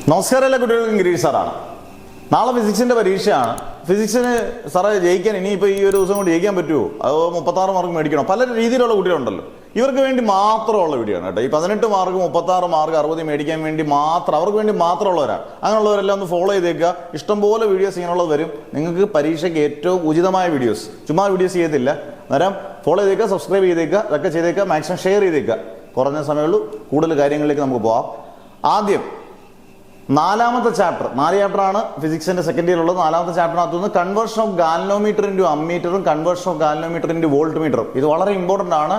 നമസ്കാരം, എല്ലാ കുട്ടികൾക്കും ഗിരീഷ് സാറാണ്. നാളെ ഫിസിക്സിന്റെ പരീക്ഷയാണ്. ഫിസിക്സിന് സാറേ ജയിക്കാൻ ഇനിയിപ്പോൾ ഈ ഒരു ദിവസം കൊണ്ട് ജയിക്കാൻ പറ്റുമോ, അതോ 36 മാർക്ക് മേടിക്കണം? പല രീതിയിലുള്ള കുട്ടികളുണ്ടല്ലോ. ഇവർക്ക് വേണ്ടി മാത്രമുള്ള വീഡിയോ ആണ് കേട്ടോ. ഈ 18 മാർക്ക് 36 മാർക്ക് 60 മേടിക്കാൻ വേണ്ടി മാത്രം, അവർക്ക് വേണ്ടി മാത്രമുള്ളവരാണ്. അങ്ങനെയുള്ളവരെല്ലാം ഒന്ന് ഫോളോ ചെയ്തേക്കുക. ഇഷ്ടംപോലെ വീഡിയോസ് ഇങ്ങനെയുള്ളത് വരും. നിങ്ങൾക്ക് പരീക്ഷയ്ക്ക് ഏറ്റവും ഉചിതമായ വീഡിയോസ്, ചുമ്മാ വീഡിയോസ് ചെയ്യത്തില്ല. അന്നേരം ഫോളോ ചെയ്തേക്കുക, സബ്സ്ക്രൈബ് ചെയ്തേക്കുക, ഇതൊക്കെ ചെയ്തേക്കുക, മാക്സിമം ഷെയർ ചെയ്തേക്കുക. കുറഞ്ഞ സമയമുള്ളൂ, കൂടുതൽ കാര്യങ്ങളിലേക്ക് നമുക്ക് പോവാം. ആദ്യം 4ാമത്തെ ചാപ്റ്റർ, 4 ചാപ്റ്ററാണ് ഫിസിക്സിന്റെ സെക്കൻഡ് ഇയർ ഉള്ളത്. 4ാമത്തെ ചാപ്റ്ററിനകത്ത് നിന്ന് കൺവേർഷൻ ഓഫ് ഗാൽവനോമീറ്റർ ഇൻറ്റു അമ്മീറ്ററും conversion of galvanometer into volt മീറ്ററും. ഇത് വളരെ ഇമ്പോർട്ടൻ്റ് ആണ്.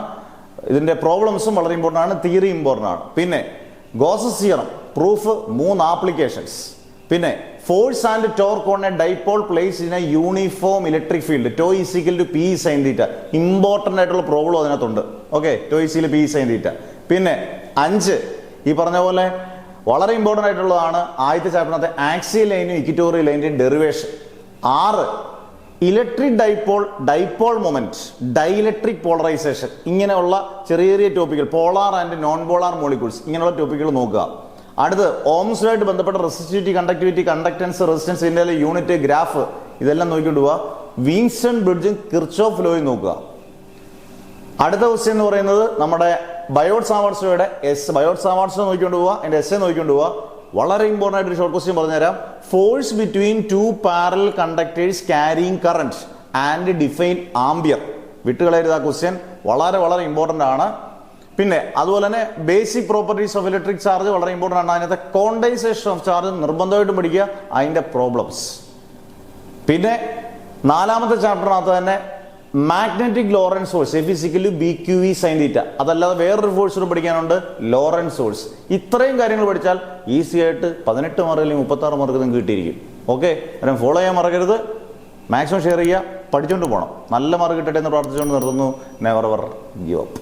ഇതിന്റെ പ്രോബ്ലംസും വളരെ ഇമ്പോർട്ടൻ്റ് ആണ്, തിയറി ഇമ്പോർട്ടൻ്റ് ആണ്. പിന്നെ ഗോസസ് തിയറം, പ്രൂഫ്, 3 ആപ്ലിക്കേഷൻസ്. പിന്നെ force and torque on a dipole place in a uniform electric field, tau is equal to p sine theta. Important ആയിട്ടുള്ള പ്രോബ്ലം അതിനകത്തുണ്ട്. Okay, tau is equal p sine theta. പിന്നെ 5 ഈ പറഞ്ഞ പോലെ വളരെ ഇമ്പോർട്ടൻ്റ് ആയിട്ടുള്ളതാണ് ആദ്യത്തെ ചാപ്റ്ററിനകത്തെ ആക്സിയൽ ലൈനും ഇക്വിറ്റോറിയൽ ലൈനിന്റെയും derivation. 6 electric dipole moment, dielectric polarisation. ഇങ്ങനെയുള്ള ചെറിയ ചെറിയ ടോപ്പിക്കുകൾ, polar and non polar molecules, ഇങ്ങനെയുള്ള ടോപ്പിക്കുകൾ നോക്കുക. അടുത്ത് ഓംസുമായിട്ട് ബന്ധപ്പെട്ട റെസിസ്റ്റിവിറ്റി, കണ്ടക്ടിവിറ്റി, കണ്ടക്ടൻസ്, റെസിസ്റ്റൻസ്, ഇതിന്റെ യൂണിറ്റ്, ഗ്രാഫ്, ഇതെല്ലാം നോക്കിക്കൊണ്ട് പോവുക. വീൻസ്റ്റൺ ബ്രിഡ്ജും കിർച്ചോഫ് ലോയും നോക്കുക. അടുത്ത ക്വസ്റ്റ്യൻ എന്ന് പറയുന്നത് നമ്മുടെ ബയോട്ട് സാവാർട്സോയുടെ ബയോട്ട് സാവാർട്സോ നോക്കിക്കൊണ്ട് പോവുക, അതിന്റെ എസ് നോക്കിക്കൊണ്ട് പോവുക. വളരെ ഇമ്പോർട്ടൻ്റ് ആയിട്ട് ഒരു ഷോർട്ട് ക്വസ്റ്റ്യൻ പറഞ്ഞുതരാം. Force between 2 parallel conductors carrying current and define ampere. വിട്ടുകളയരുത് ആ ക്വസ്റ്റ്യൻ, വളരെ വളരെ ഇമ്പോർട്ടൻ്റ് ആണ്. പിന്നെ അതുപോലെ തന്നെ basic properties of electric charge വളരെ ഇമ്പോർട്ടൻ്റ് ആണ്. അതിനകത്തെ കോണ്ടൈസേഷൻ ഓഫ് ചാർജ് നിർബന്ധമായിട്ടും പഠിക്കുക, അതിന്റെ പ്രോബ്ലംസ്. പിന്നെ 4ാമത്തെ ചാപ്റ്ററിനകത്ത് തന്നെ magnetic Lorentz force, F equal to B Q E sine theta. അതല്ലാതെ വേറൊരു ഫോഴ്സ് കൂടെ പഠിക്കാനുണ്ട്, ലോറൻസ് ഫോഴ്സ്. ഇത്രയും കാര്യങ്ങൾ പഠിച്ചാൽ ഈസി ആയിട്ട് 18 മാർക്ക് അല്ലെങ്കിൽ 36 മാർക്ക് നിങ്ങൾക്ക് കിട്ടിയിരിക്കും. ഓക്കെ, അതിനെ ഫോളോ ചെയ്യാൻ മറക്കരുത്, മാക്സിമം ഷെയർ ചെയ്യുക, പഠിച്ചുകൊണ്ട് പോകണം. നല്ല മാർക്ക് കിട്ടട്ടെ എന്ന് പ്രാർത്ഥിച്ചുകൊണ്ട് നിർത്തുന്നു. Never ever give up.